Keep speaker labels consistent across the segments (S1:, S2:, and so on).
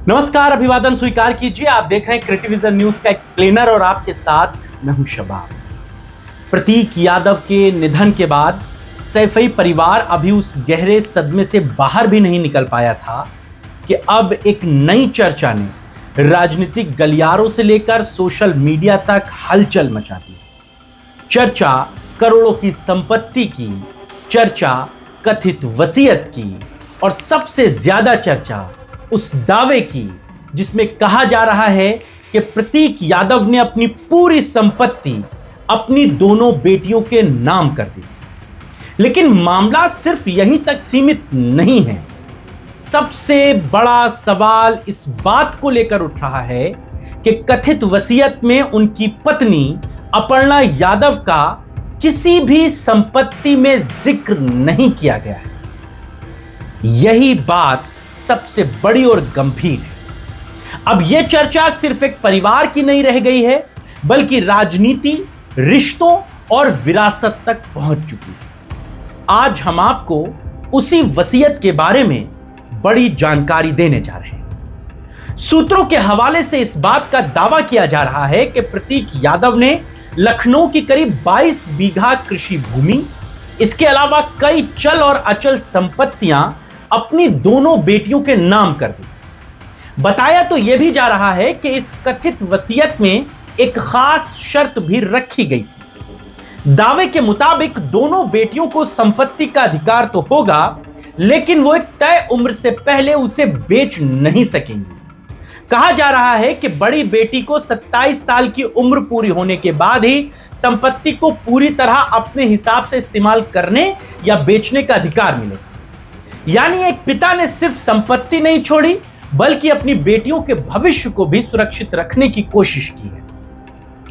S1: नमस्कार, अभिवादन स्वीकार कीजिए। आप देख रहे हैं क्रिटिविजन न्यूज का एक्सप्लेनर और आपके साथ मैं हूं शबाब। प्रतीक यादव के निधन के बाद सैफई परिवार अभी उस गहरे सदमे से बाहर भी नहीं निकल पाया था कि अब एक नई चर्चा ने राजनीतिक गलियारों से लेकर सोशल मीडिया तक हलचल मचा दी। चर्चा करोड़ों की संपत्ति की, चर्चा कथित वसीयत की और सबसे ज्यादा चर्चा उस दावे की जिसमें कहा जा रहा है कि प्रतीक यादव ने अपनी पूरी संपत्ति अपनी दोनों बेटियों के नाम कर दी। लेकिन मामला सिर्फ यहीं तक सीमित नहीं है। सबसे बड़ा सवाल इस बात को लेकर उठ रहा है कि कथित वसीयत में उनकी पत्नी अपर्णा यादव का किसी भी संपत्ति में जिक्र नहीं किया गया है। यही बात सबसे बड़ी और गंभीर है। अब यह चर्चा सिर्फ एक परिवार की नहीं रह गई है, बल्कि राजनीति, रिश्तों और विरासत तक पहुंच चुकी है। आज हम आपको उसी वसीयत के बारे में बड़ी जानकारी देने जा रहे हैं। सूत्रों के हवाले से इस बात का दावा किया जा रहा है कि प्रतीक यादव ने लखनऊ की करीब 22 बीघा कृषि भूमि, इसके अलावा कई चल और अचल संपत्तियां अपनी दोनों बेटियों के नाम कर दी। बताया तो यह भी जा रहा है कि इस कथित वसीयत में एक खास शर्त भी रखी गई थी। दावे के मुताबिक दोनों बेटियों को संपत्ति का अधिकार तो होगा, लेकिन वो एक तय उम्र से पहले उसे बेच नहीं सकेंगी। कहा जा रहा है कि बड़ी बेटी को 27 साल की उम्र पूरी होने के बाद ही संपत्ति को पूरी तरह अपने हिसाब से इस्तेमाल करने या बेचने का अधिकार मिलेगा। यानी एक पिता ने सिर्फ संपत्ति नहीं छोड़ी, बल्कि अपनी बेटियों के भविष्य को भी सुरक्षित रखने की कोशिश की है।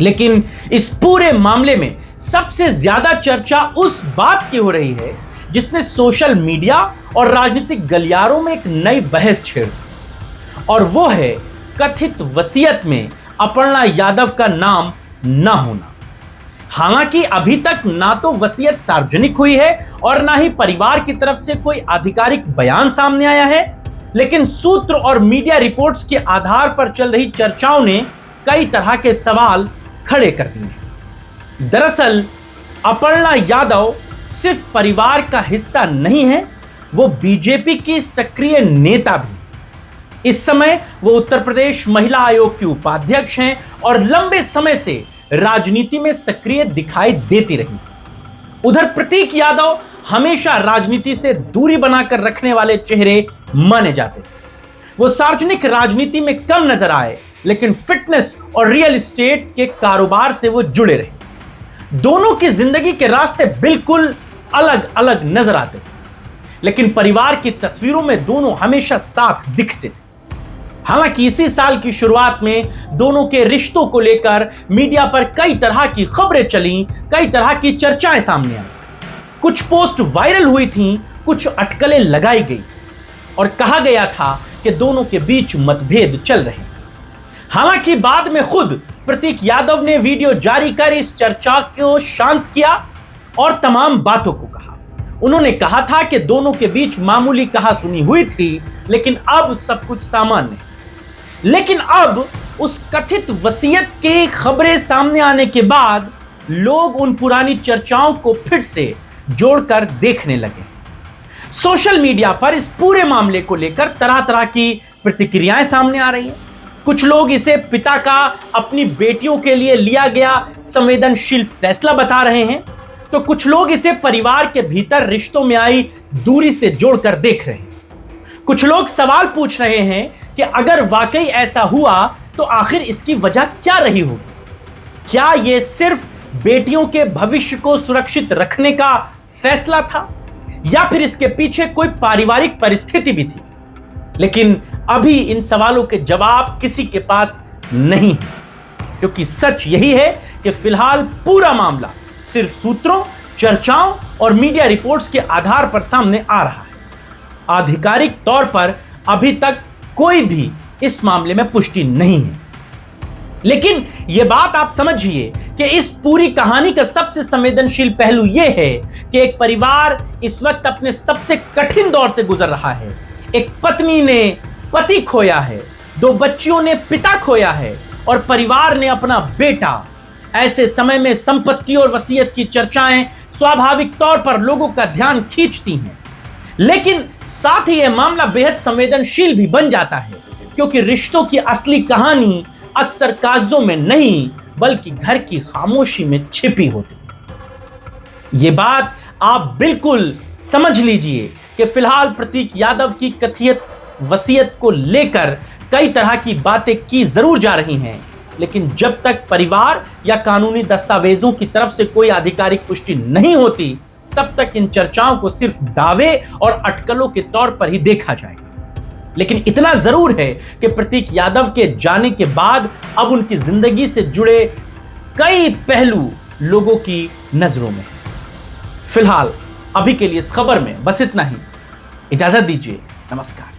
S1: लेकिन इस पूरे मामले में सबसे ज्यादा चर्चा उस बात की हो रही है जिसने सोशल मीडिया और राजनीतिक गलियारों में एक नई बहस छेड़ दी, और वो है कथित वसीयत में अपर्णा यादव का नाम ना होना। हालांकि अभी तक ना तो वसीयत सार्वजनिक हुई है और ना ही परिवार की तरफ से कोई आधिकारिक बयान सामने आया है, लेकिन सूत्र और मीडिया रिपोर्ट्स के आधार पर चल रही चर्चाओं ने कई तरह के सवाल खड़े कर दिए। दरअसल अपर्णा यादव सिर्फ परिवार का हिस्सा नहीं है, वो बीजेपी की सक्रिय नेता भी। इस समय वो उत्तर प्रदेश महिला आयोग की उपाध्यक्ष हैं और लंबे समय से राजनीति में सक्रिय दिखाई देती रही। उधर प्रतीक यादव हमेशा राजनीति से दूरी बनाकर रखने वाले चेहरे माने जाते थे। वो सार्वजनिक राजनीति में कम नजर आए, लेकिन फिटनेस और रियल एस्टेट के कारोबार से वो जुड़े रहे। दोनों की जिंदगी के रास्ते बिल्कुल अलग अलग नजर आते थे, लेकिन परिवार की तस्वीरों में दोनों हमेशा साथ दिखते थे। हालांकि इसी साल की शुरुआत में दोनों के रिश्तों को लेकर मीडिया पर कई तरह की खबरें चली, कई तरह की चर्चाएं सामने आई। कुछ पोस्ट वायरल हुई थीं, कुछ अटकलें लगाई गई और कहा गया था कि दोनों के बीच मतभेद चल रहे हैं। हालांकि बाद में खुद प्रतीक यादव ने वीडियो जारी कर इस चर्चा को शांत किया और तमाम बातों को कहा। उन्होंने कहा था कि दोनों के बीच मामूली कहासुनी हुई थी, लेकिन अब सब कुछ सामान्य है। लेकिन अब उस कथित वसीयत की खबरें सामने आने के बाद लोग उन पुरानी चर्चाओं को फिर से जोड़कर देखने लगे। सोशल मीडिया पर इस पूरे मामले को लेकर तरह तरह की प्रतिक्रियाएं सामने आ रही हैं। कुछ लोग इसे पिता का अपनी बेटियों के लिए लिया गया संवेदनशील फैसला बता रहे हैं, तो कुछ लोग इसे परिवार के भीतर रिश्तों में आई दूरी से जोड़कर देख रहे हैं। कुछ लोग सवाल पूछ रहे हैं कि अगर वाकई ऐसा हुआ तो आखिर इसकी वजह क्या रही होगी। क्या यह सिर्फ बेटियों के भविष्य को सुरक्षित रखने का फैसला था, या फिर इसके पीछे कोई पारिवारिक परिस्थिति भी थी। लेकिन अभी इन सवालों के जवाब किसी के पास नहीं है, क्योंकि सच यही है कि फिलहाल पूरा मामला सिर्फ सूत्रों, चर्चाओं और मीडिया रिपोर्ट्स के आधार पर सामने आ रहा है। आधिकारिक तौर पर अभी तक कोई भी इस मामले में पुष्टि नहीं है। लेकिन यह बात आप समझिए कि इस पूरी कहानी का सबसे संवेदनशील पहलू यह है कि एक परिवार इस वक्त अपने सबसे कठिन दौर से गुजर रहा है। एक पत्नी ने पति खोया है, 2 बच्चियों ने पिता खोया है और परिवार ने अपना बेटा। ऐसे समय में संपत्ति और वसीयत की चर्चाएं स्वाभाविक तौर पर लोगों का ध्यान खींचती हैं, लेकिन साथ ही यह मामला बेहद संवेदनशील भी बन जाता है, क्योंकि रिश्तों की असली कहानी अक्सर कागजों में नहीं बल्कि घर की खामोशी में छिपी होती है। यह बात आप बिल्कुल समझ लीजिए कि फिलहाल प्रतीक यादव की कथित वसीयत को लेकर कई तरह की बातें की जरूर जा रही हैं, लेकिन जब तक परिवार या कानूनी दस्तावेजों की तरफ से कोई आधिकारिक पुष्टि नहीं होती, तब तक इन चर्चाओं को सिर्फ दावे और अटकलों के तौर पर ही देखा जाएगा। लेकिन इतना जरूर है कि प्रतीक यादव के जाने के बाद अब उनकी जिंदगी से जुड़े कई पहलू लोगों की नजरों में। फिलहाल अभी के लिए इस खबर में बस इतना ही। इजाजत दीजिए। नमस्कार।